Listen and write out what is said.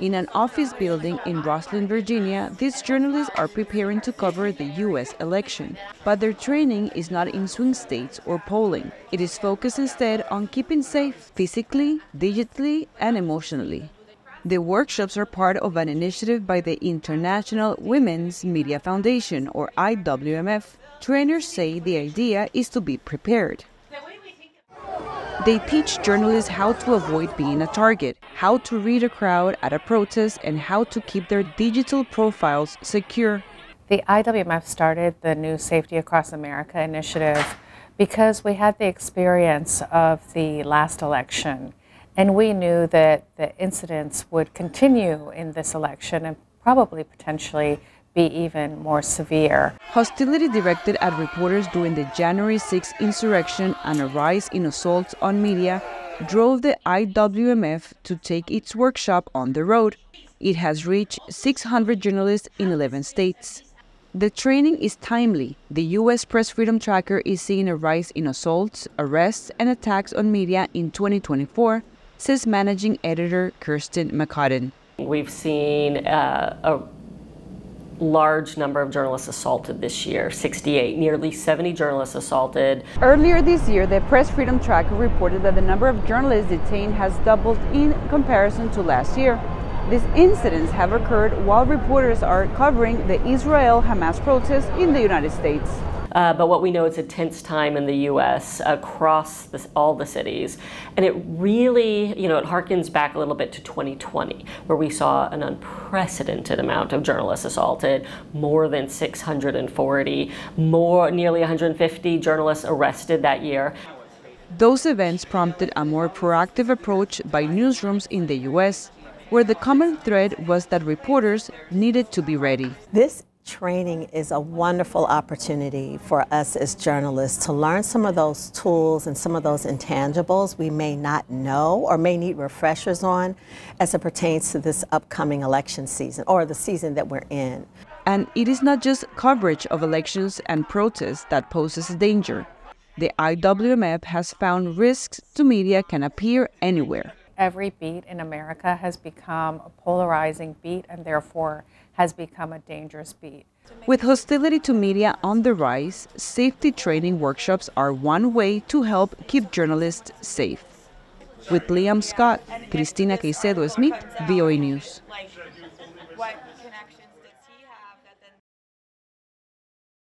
In an office building in Rosslyn, Virginia, these journalists are preparing to cover the U.S. election. But their training is not in swing states or polling. It is focused instead on keeping safe physically, digitally, and emotionally. The workshops are part of an initiative by the International Women's Media Foundation, or IWMF. Trainers say the idea is to be prepared. They teach journalists how to avoid being a target, how to read a crowd at a protest, and how to keep their digital profiles secure. The IWMF started the new Safety Across America initiative because we had the experience of the last election, and we knew that the incidents would continue in this election and probably potentially be even more severe. Hostility directed at reporters during the January 6th insurrection and a rise in assaults on media drove the IWMF to take its workshop on the road. It has reached 600 journalists in 11 states. The training is timely. The U.S. Press Freedom Tracker is seeing a rise in assaults, arrests, and attacks on media in 2024, says managing editor Cristina Caicedo. We've seen a large number of journalists assaulted this year, 68, nearly 70 journalists assaulted. Earlier this year, the Press Freedom Tracker reported that the number of journalists detained has doubled in comparison to last year. These incidents have occurred while reporters are covering the Israel-Hamas protests in the United States. But what we know is a tense time in the U.S. across all the cities. And it really, it harkens back a little bit to 2020, where we saw an unprecedented amount of journalists assaulted, more than 640, nearly 150 journalists arrested that year. Those events prompted a more proactive approach by newsrooms in the U.S., where the common thread was that reporters needed to be ready. This training is a wonderful opportunity for us as journalists to learn some of those tools and some of those intangibles we may not know or may need refreshers on as it pertains to this upcoming election season or the season that we're in. And it is not just coverage of elections and protests that poses a danger. The IWMF has found risks to media can appear anywhere. Every beat in America has become a polarizing beat and therefore has become a dangerous beat. With hostility to media on the rise, safety training workshops are one way to help keep journalists safe. With Liam Scott, Cristina Caicedo Smit, VOA News.